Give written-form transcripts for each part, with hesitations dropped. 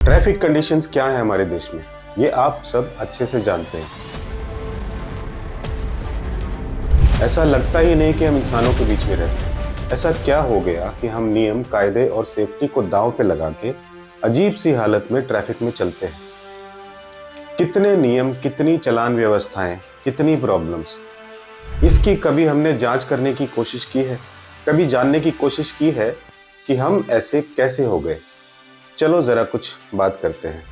Traffic conditions क्या है हमारे देश में, ये आप सब अच्छे से जानते हैं। ऐसा लगता ही नहीं कि हम इंसानों के बीच में रहते हैं। ऐसा क्या हो गया कि हम नियम, कायदे और सेफ्टी को दांव पे लगा के अजीब सी हालत में ट्रैफिक में चलते हैं। कितने नियम, कितनी चालान व्यवस्थाएं, कितनी प्रॉब्लम्स। इसकी कभी हमने जांच करने की कोशिश की है? कभी जानने की कोशिश की है कि हम ऐसे कैसे हो गए? चलो जरा कुछ बात करते हैं।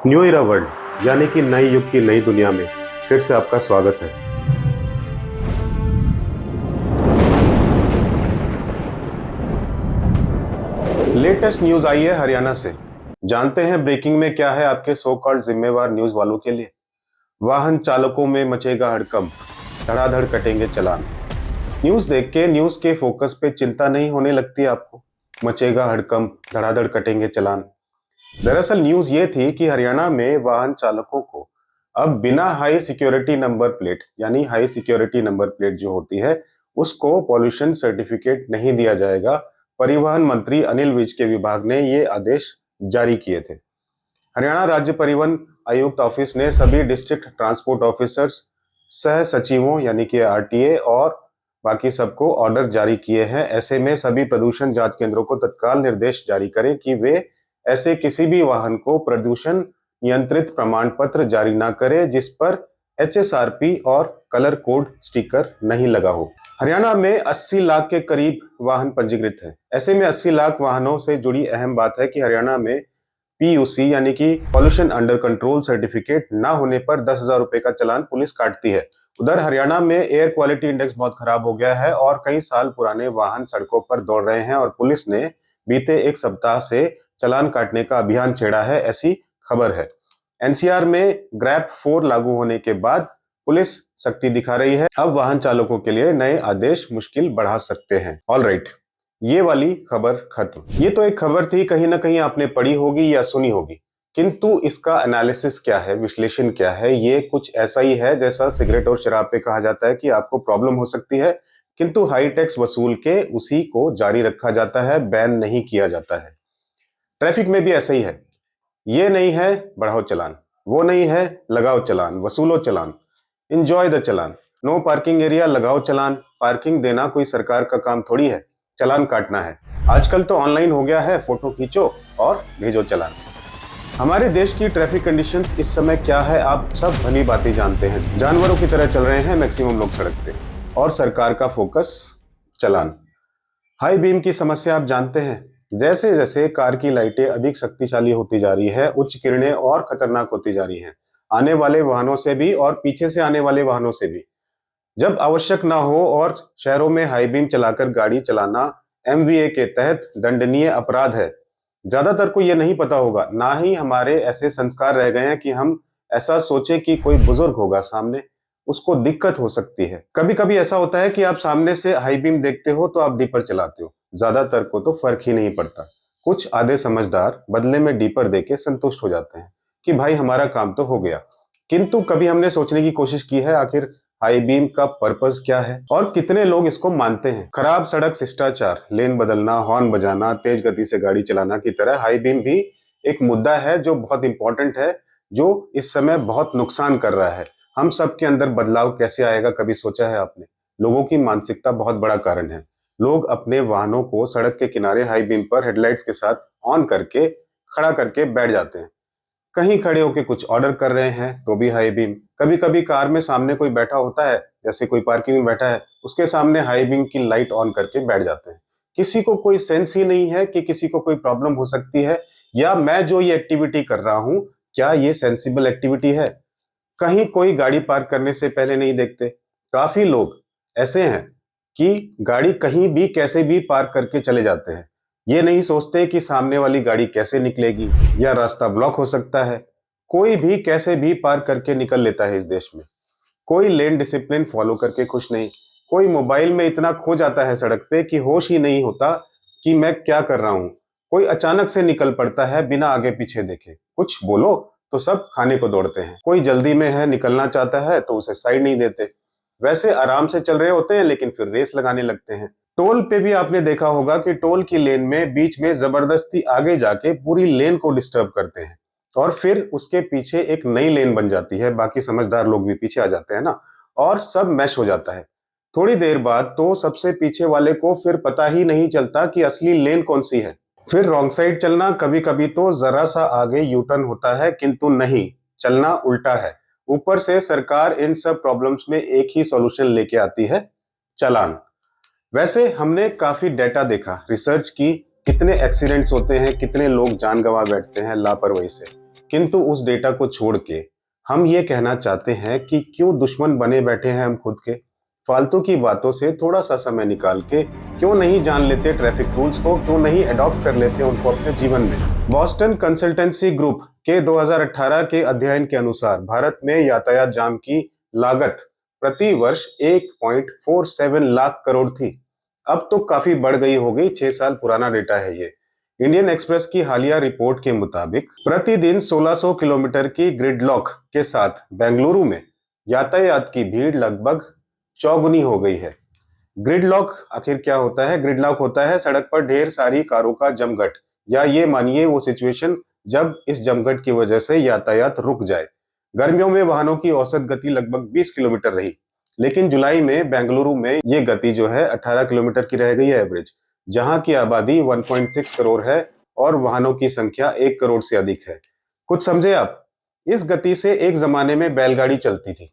न्यू इरा वर्ल्ड यानी कि नए युग की नई दुनिया में फिर से आपका स्वागत है। लेटेस्ट न्यूज आई है हरियाणा से। जानते हैं ब्रेकिंग में क्या है आपके सो कॉल्ड जिम्मेवार न्यूज वालों के लिए। वाहन चालकों में मचेगा हड़कंप, धड़ाधड़ कटेंगे चालान। न्यूज देख के न्यूज के फोकस पे चिंता नहीं होने लगती आपको? मचेगा हड़कंप, धड़ाधड़ कटेंगे चालान। दरअसल न्यूज ये थी कि हरियाणा में वाहन चालकों को अब बिना हाई सिक्योरिटी नंबर प्लेट, यानी हाई सिक्योरिटी नंबर प्लेट जो होती है, उसको पॉल्यूशन सर्टिफिकेट नहीं दिया जाएगा। परिवहन मंत्री अनिल विज के विभाग ने ये आदेश जारी किए थे। हरियाणा राज्य परिवहन आयुक्त ऑफिस ने सभी डिस्ट्रिक्ट ट्रांसपोर्ट ऑफिसर्स, सह सचिवों यानी कि आरटीए और बाकी सबको ऑर्डर जारी किए हैं। ऐसे में सभी प्रदूषण जांच केंद्रों को तत्काल निर्देश जारी करें कि वे ऐसे किसी भी वाहन को प्रदूषण नियंत्रित प्रमाण पत्र जारी ना करे जिस पर एचएसआरपी और कलर कोड स्टिकर नहीं लगा हो। हरियाणा में 80 लाख के करीब वाहन पंजीकृत हैं। ऐसे में 80 लाख वाहनों से जुड़ी अहम बात है कि हरियाणा में पीयूसी यानी कि पॉल्यूशन अंडर कंट्रोल सर्टिफिकेट ना होने पर 10,000 रुपए का चालान पुलिस काटती है। उधर हरियाणा में एयर क्वालिटी इंडेक्स बहुत खराब हो गया है और कई साल पुराने वाहन सड़कों पर दौड़ रहे हैं और पुलिस ने बीते एक सप्ताह से चालान काटने का अभियान छेड़ा है, ऐसी खबर है। एनसीआर में ग्रैप 4 लागू होने के बाद पुलिस सख्ती दिखा रही है। अब वाहन चालकों के लिए नए आदेश मुश्किल बढ़ा सकते हैं। ऑलराइट, ये वाली खबर खत्म। ये तो एक खबर थी, कहीं ना कहीं आपने पढ़ी होगी या सुनी होगी, किंतु इसका एनालिसिस क्या है, विश्लेषण क्या है? ये कुछ ऐसा ही है जैसा सिगरेट और शराब पे कहा जाता है कि आपको प्रॉब्लम हो सकती है, किंतु हाई टैक्स वसूल के उसी को जारी रखा जाता है, बैन नहीं किया जाता है। ट्रैफिक में भी ऐसा ही है। ये नहीं है बढ़ाओ चलान, वो नहीं है लगाओ चलान, वसूलो challan, enjoy the challan. No parking area, लगाओ चलान। पार्किंग देना कोई सरकार का काम थोड़ी है, चलान काटना है। आजकल तो ऑनलाइन हो गया है, फोटो खींचो और भेजो चलान। हमारे देश की ट्रैफिक कंडीशंस इस समय क्या है आप सब भली बातें जानते हैं। जानवरों की तरह चल रहे हैं मैक्सिमम लोग सड़क पे और सरकार का फोकस चलान। हाई बीम की समस्या आप जानते हैं। जैसे जैसे कार की लाइटें अधिक शक्तिशाली होती जा रही है, उच्च किरणें और खतरनाक होती जा रही हैं, आने वाले वाहनों से भी और पीछे से आने वाले वाहनों से भी। जब आवश्यक ना हो और शहरों में हाई बीम चलाकर गाड़ी चलाना एमवीए के तहत दंडनीय अपराध है। ज्यादातर को यह नहीं पता होगा, ना ही हमारे ऐसे संस्कार रह गए हैं कि हम ऐसा सोचे कि कोई बुजुर्ग होगा सामने, उसको दिक्कत हो सकती है। कभी कभी ऐसा होता है कि आप सामने से हाई बीम देखते हो तो आप डीपर चलाते हो। ज्यादातर को तो फर्क ही नहीं पड़ता। कुछ आधे समझदार बदले में डीपर देके संतुष्ट हो जाते हैं कि भाई हमारा काम तो हो गया। किंतु कभी हमने सोचने की कोशिश की है आखिर हाई बीम का पर्पस क्या है और कितने लोग इसको मानते हैं? खराब सड़क शिष्टाचार, लेन बदलना, हॉर्न बजाना, तेज गति से गाड़ी चलाना की तरह हाई बीम भी एक मुद्दा है जो बहुत इंपॉर्टेंट है, जो इस समय बहुत नुकसान कर रहा है। हम सबके अंदर बदलाव कैसे आएगा, कभी सोचा है आपने? लोगों की मानसिकता बहुत बड़ा कारण है। लोग अपने वाहनों को सड़क के किनारे हाई बीम पर हेडलाइट्स के साथ ऑन करके खड़ा करके बैठ जाते हैं। कहीं खड़े होकर कुछ ऑर्डर कर रहे हैं तो भी हाई बीम। कभी कभी कार में सामने कोई बैठा होता है, जैसे कोई पार्किंग में बैठा है, उसके सामने हाई बीम की लाइट ऑन करके बैठ जाते हैं। किसी को कोई सेंस ही नहीं है कि किसी को कोई प्रॉब्लम हो सकती है या मैं जो ये एक्टिविटी कर रहा हूं क्या ये सेंसिबल एक्टिविटी है। कहीं कोई गाड़ी पार्क करने से पहले नहीं देखते। काफी लोग ऐसे हैं कि गाड़ी कहीं भी कैसे भी पार्क करके चले जाते हैं। ये नहीं सोचते कि सामने वाली गाड़ी कैसे निकलेगी या रास्ता ब्लॉक हो सकता है। कोई भी कैसे भी पार्क करके निकल लेता है इस देश में। कोई लेन डिसिप्लिन फॉलो करके खुश नहीं। कोई मोबाइल में इतना खो जाता है सड़क पे कि होश ही नहीं होता कि मैं क्या कर रहा हूं। कोई अचानक से निकल पड़ता है बिना आगे पीछे देखे, कुछ बोलो तो सब खाने को दौड़ते हैं। कोई जल्दी में है, निकलना चाहता है तो उसे साइड नहीं देते। वैसे आराम से चल रहे होते हैं लेकिन फिर रेस लगाने लगते हैं। टोल पे भी आपने देखा होगा कि टोल की लेन में बीच में जबरदस्ती आगे जाके पूरी लेन को डिस्टर्ब करते हैं और फिर उसके पीछे एक नई लेन बन जाती है, बाकी समझदार लोग भी पीछे आ जाते हैं ना, और सब मैश हो जाता है। थोड़ी देर बाद तो सबसे पीछे वाले को फिर पता ही नहीं चलता कि असली लेन कौन सी है। फिर रॉन्ग साइड चलना, कभी कभी तो जरा सा आगे यू टर्न होता है, किंतु नहीं, चलना उल्टा है। ऊपर से सरकार इन सब प्रॉब्लम्स में एक ही सॉल्यूशन लेके आती है, चालान। वैसे हमने काफी डेटा देखा, रिसर्च की, कितने एक्सीडेंट्स होते हैं, कितने लोग जान गंवा बैठते हैं लापरवाही से। किंतु उस डेटा को छोड़ के हम ये कहना चाहते हैं कि क्यों दुश्मन बने बैठे हैं हम खुद के। फालतू की बातों से थोड़ा सा समय निकाल के क्यों नहीं जान लेते ट्रैफिक रूल्स को, क्यों नहीं अडॉप्ट कर लेते उनको अपने जीवन में। बॉस्टन कंसल्टेंसी ग्रुप के 2018 के अध्ययन के अनुसार भारत में यातायात जाम की लागत प्रति वर्ष 1.47 लाख करोड़ थी। अब तो काफी बढ़ गई होगी, 6 साल पुराना डेटा है ये। इंडियन एक्सप्रेस की हालिया रिपोर्ट के मुताबिक प्रतिदिन 1600 किलोमीटर की ग्रिडलॉक के साथ बेंगलुरु में यातायात की भीड़ लगभग चौगुनी हो गई है। ग्रिडलॉक आखिर क्या होता है? ग्रिडलॉक होता है सड़क पर ढेर सारी कारों का जमघट, या ये मानिए वो सिचुएशन जब इस जमघट की वजह से यातायात रुक जाए। गर्मियों में वाहनों की औसत गति लगभग 20 किलोमीटर रही, लेकिन जुलाई में बेंगलुरु में ये गति जो है 18 किलोमीटर की रह गई है एवरेज, जहां की आबादी 1.6 करोड़ है और वाहनों की संख्या 1 करोड़ से अधिक है। कुछ समझे आप? इस गति से एक जमाने में बैलगाड़ी चलती थी,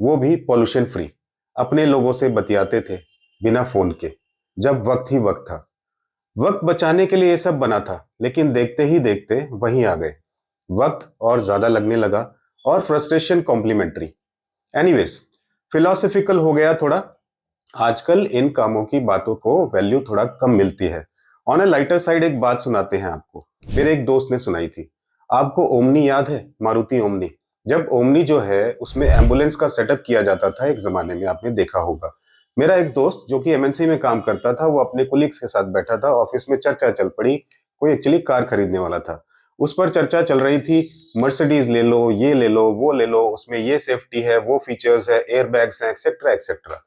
वो भी पॉल्यूशन फ्री। अपने लोगों से बतियाते थे बिना फोन के, जब वक्त ही वक्त था। वक्त बचाने के लिए ये सब बना था, लेकिन देखते ही देखते वहीं आ गए। वक्त और ज्यादा लगने लगा और फ्रस्ट्रेशन कॉम्प्लीमेंट्री। एनीवेज, फिलोसफिकल हो गया थोड़ा। आजकल इन कामों की बातों को वैल्यू थोड़ा कम मिलती है। ऑन ए लाइटर साइड एक बात सुनाते हैं आपको, मेरे एक दोस्त ने सुनाई थी। आपको ओमनी याद है? मारुति ओमनी। जब ओमनी जो है उसमें एम्बुलेंस का सेटअप किया जाता था एक जमाने में, आपने देखा होगा। मेरा एक दोस्त जो कि एमएनसी में काम करता था, वो अपने कोलीग्स के साथ बैठा था, ऑफिस में चर्चा चल पड़ी, कोई एक्चुअली कार खरीदने वाला था। उस पर चर्चा चल रही थी, मर्सिडीज ले लो, ये ले लो, वो ले लो, उसमें ये सेफ्टी है, वो फीचर्स है, एयर बैग्स हैं, एक्सेट्रा एक्सेट्रा।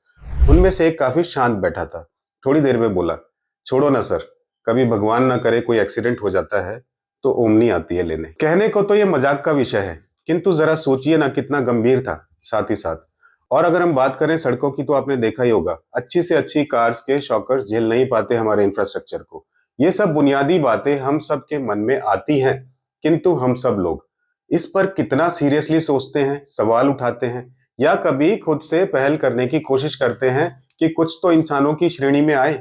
उनमें से एक काफी शांत बैठा था। थोड़ी देर में बोला, छोड़ो ना सर, कभी भगवान ना करे कोई एक्सीडेंट हो जाता है तो ओमनी आती है लेने। कहने को तो ये मजाक का विषय है, किंतु जरा सोचिए ना कितना गंभीर था साथ ही साथ। और अगर हम बात करें सड़कों की, तो आपने देखा ही होगा, अच्छी से अच्छी कार्स के शॉकर्स झेल नहीं पाते हमारे इंफ्रास्ट्रक्चर को। ये सब बुनियादी बातें हम सब के मन में आती हैं, किंतु हम सब लोग इस पर कितना सीरियसली सोचते हैं, सवाल उठाते हैं, या कभी खुद से पहल करने की कोशिश करते हैं कि कुछ तो इंसानों की श्रेणी में आए।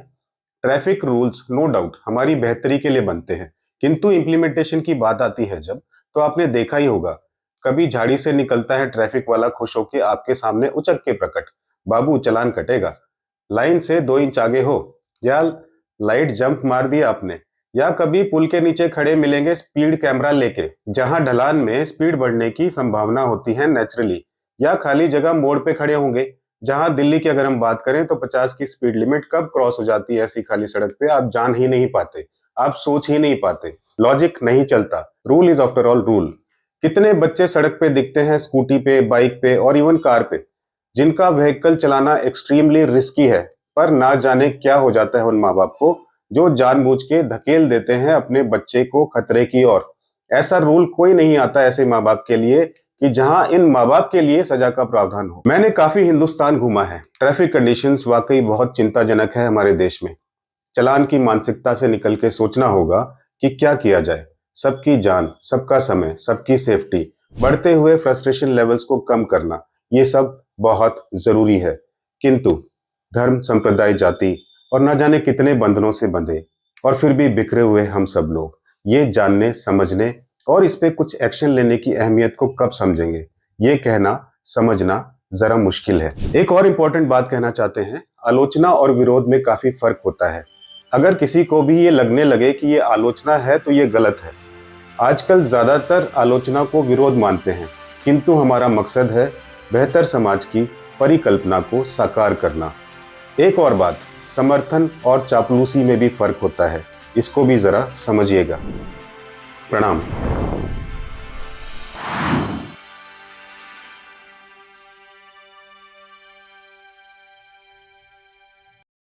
ट्रैफिक रूल्स नो डाउट हमारी बेहतरी के लिए बनते हैं, किंतु इम्प्लीमेंटेशन की बात आती है जब, तो आपने देखा ही होगा, कभी झाड़ी से निकलता है ट्रैफिक वाला खुश होके आपके सामने उचक के प्रकट, बाबू चलान कटेगा, लाइन से 2 इंच आगे हो, या लाइट जंप मार दिया आपने। या कभी पुल के नीचे खड़े मिलेंगे स्पीड कैमरा लेके, जहां ढलान में स्पीड बढ़ने की संभावना होती है नेचुरली। या खाली जगह मोड़ पे खड़े होंगे, जहां दिल्ली की अगर हम बात करें तो 50 की स्पीड लिमिट कब क्रॉस हो जाती है ऐसी खाली सड़क पे आप जान ही नहीं पाते, आप सोच ही नहीं पाते, लॉजिक नहीं चलता। Rule is after all rule. कितने बच्चे सड़क पे दिखते हैं, स्कूटी पे, बाइक पे और इवन कार पे, जिनका व्हीकल चलाना एक्सट्रीमली रिस्की है, पर ना जाने क्या हो जाता है उन माँ बाप को, जो जानबूझ के धकेल देते हैं अपने बच्चे को खतरे की ओर। ऐसा रूल कोई नहीं आता ऐसे माँ बाप के लिए कि जहां इन माँ बाप के लिए सजा का प्रावधान हो। मैंने काफी हिंदुस्तान घूमा है। ट्रैफिक कंडीशंस वाकई बहुत चिंताजनक है हमारे देश में। चलान की मानसिकता से निकल के सोचना होगा कि क्या किया जाए। सबकी जान, सबका समय, सबकी सेफ्टी, बढ़ते हुए फ्रस्ट्रेशन लेवल्स को कम करना, ये सब बहुत जरूरी है। किंतु धर्म, संप्रदाय, जाति और न जाने कितने बंधनों से बंधे और फिर भी बिखरे हुए हम सब लोग ये जानने, समझने और इस पे कुछ एक्शन लेने की अहमियत को कब समझेंगे, ये कहना, समझना जरा मुश्किल है। एक और इम्पोर्टेंट बात कहना चाहते हैं, आलोचना और विरोध में काफी फर्क होता है। अगर किसी को भी ये लगने लगे कि ये आलोचना है तो ये गलत है। आजकल ज्यादातर आलोचना को विरोध मानते हैं, किंतु हमारा मकसद है बेहतर समाज की परिकल्पना को साकार करना। एक और बात, समर्थन और चापलूसी में भी फर्क होता है, इसको भी जरा समझिएगा। प्रणाम।